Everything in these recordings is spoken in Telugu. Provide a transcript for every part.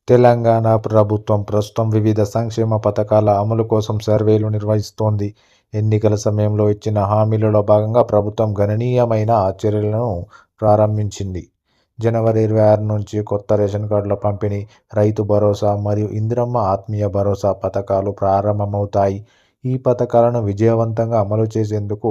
తెలంగాణ ప్రభుత్వం ప్రస్తుతం వివిధ సంక్షేమ పథకాల అమలు కోసం సర్వేలు నిర్వహిస్తోంది. ఎన్నికల సమయంలో ఇచ్చిన హామీలలో భాగంగా ప్రభుత్వం గణనీయమైన చర్యలను ప్రారంభించింది. జనవరి 26 నుంచి కొత్త రేషన్ కార్డుల పంపిణీ, రైతు భరోసా మరియు ఇందిరమ్మ ఆత్మీయ భరోసా పథకాలు ప్రారంభమవుతాయి. ఈ పథకాలను విజయవంతంగా అమలు చేసేందుకు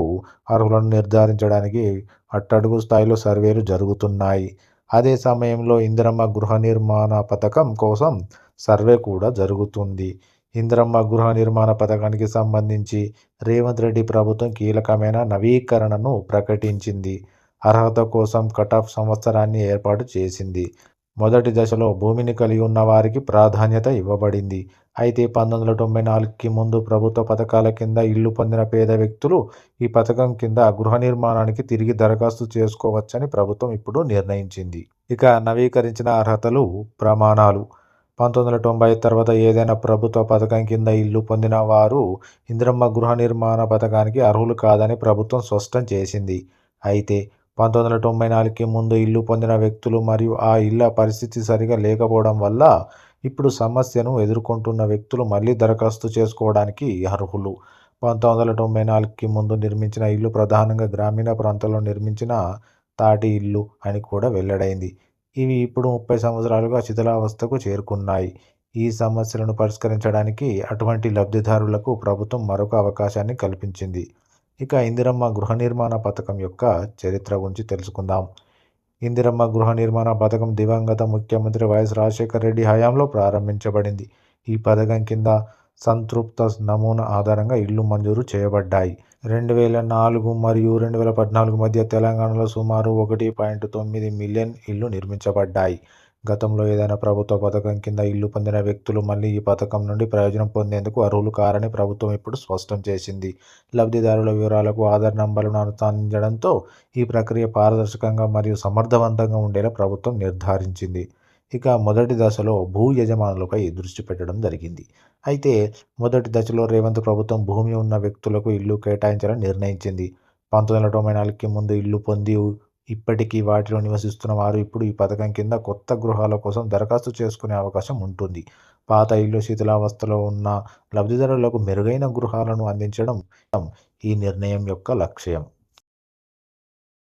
అర్హులను నిర్ధారించడానికి అట్టడుగు స్థాయిలో సర్వేలు జరుగుతున్నాయి. అదే సమయంలో ఇందిరమ్మ గృహ నిర్మాణ పథకం కోసం సర్వే కూడా జరుగుతుంది. ఇందిరమ్మ గృహ నిర్మాణ పథకానికి సంబంధించి రేవంత్ రెడ్డి ప్రభుత్వం కీలకమైన నవీకరణను ప్రకటించింది. అర్హత కోసం కటాఫ్ సంవత్సరాన్ని ఏర్పాటు చేసింది. మొదటి దశలో భూమిని కలిగి ఉన్న వారికి ప్రాధాన్యత ఇవ్వబడింది. అయితే 1994కి ముందు ప్రభుత్వ పథకాల కింద ఇల్లు పొందిన పేద వ్యక్తులు ఈ పథకం కింద గృహ నిర్మాణానికి తిరిగి దరఖాస్తు చేసుకోవచ్చని ప్రభుత్వం ఇప్పుడు నిర్ణయించింది. ఇక నవీకరించిన అర్హతలు, ప్రమాణాలు. 1990 తర్వాత ఏదైనా ప్రభుత్వ పథకం కింద ఇల్లు పొందిన వారు ఇందిరమ్మ గృహ నిర్మాణ పథకానికి అర్హులు కాదని ప్రభుత్వం స్పష్టం చేసింది. అయితే 1994కి ముందు ఇల్లు పొందిన వ్యక్తులు మరియు ఆ ఇళ్ల పరిస్థితి సరిగా లేకపోవడం వల్ల ఇప్పుడు సమస్యను ఎదుర్కొంటున్న వ్యక్తులు మళ్లీ దరఖాస్తు చేసుకోవడానికి అర్హులు. 1994కి ముందు నిర్మించిన ఇల్లు ప్రధానంగా గ్రామీణ ప్రాంతాల్లో నిర్మించిన తాటి ఇల్లు అని కూడా వెల్లడైంది. ఇవి ఇప్పుడు 30 సంవత్సరాలుగా శిథిలావస్థకు చేరుకున్నాయి. ఈ సమస్యలను పరిష్కరించడానికి అటువంటి లబ్ధిదారులకు ప్రభుత్వం మరొక అవకాశాన్ని కల్పించింది. ఇక ఇందిరమ్మ గృహ నిర్మాణ పథకం యొక్క చరిత్ర గురించి తెలుసుకుందాం. ఇందిరమ్మ గృహ నిర్మాణ పథకం దివంగత ముఖ్యమంత్రి వైఎస్ రాజశేఖర రెడ్డి హయాంలో ప్రారంభించబడింది. ఈ పథకం కింద సంతృప్త నమూనా ఆధారంగా ఇళ్లు మంజూరు చేయబడ్డాయి. 2004 మరియు 2014 మధ్య తెలంగాణలో సుమారు 1.9 మిలియన్ ఇళ్లు నిర్మించబడ్డాయి. గతంలో ఏదైనా ప్రభుత్వ పథకం కింద ఇల్లు పొందిన వ్యక్తులు మళ్లీ ఈ పథకం నుండి ప్రయోజనం పొందేందుకు అర్హులు కారని ప్రభుత్వం ఇప్పుడు స్పష్టం చేసింది. లబ్ధిదారుల వివరాలకు ఆధార్ నంబర్లను అనుసంధానించడంతో ఈ ప్రక్రియ పారదర్శకంగా మరియు సమర్థవంతంగా ఉండేలా ప్రభుత్వం నిర్ధారించింది. ఇక మొదటి దశలో భూ యజమానులపై దృష్టి పెట్టడం జరిగింది. అయితే మొదటి దశలో రేవంత్ ప్రభుత్వం భూమి ఉన్న వ్యక్తులకు ఇల్లు కేటాయించాలని నిర్ణయించింది. 1994కి ముందు ఇల్లు పొంది ఇప్పటికీ వాటిలో నివసిస్తున్న వారు ఇప్పుడు ఈ పథకం కింద కొత్త గృహాల కోసం దరఖాస్తు చేసుకునే అవకాశం ఉంటుంది. పాత ఇల్లు శిథిలావస్థలో ఉన్న లబ్ధిదారులకు మెరుగైన గృహాలను అందించడం ఈ నిర్ణయం యొక్క లక్ష్యం.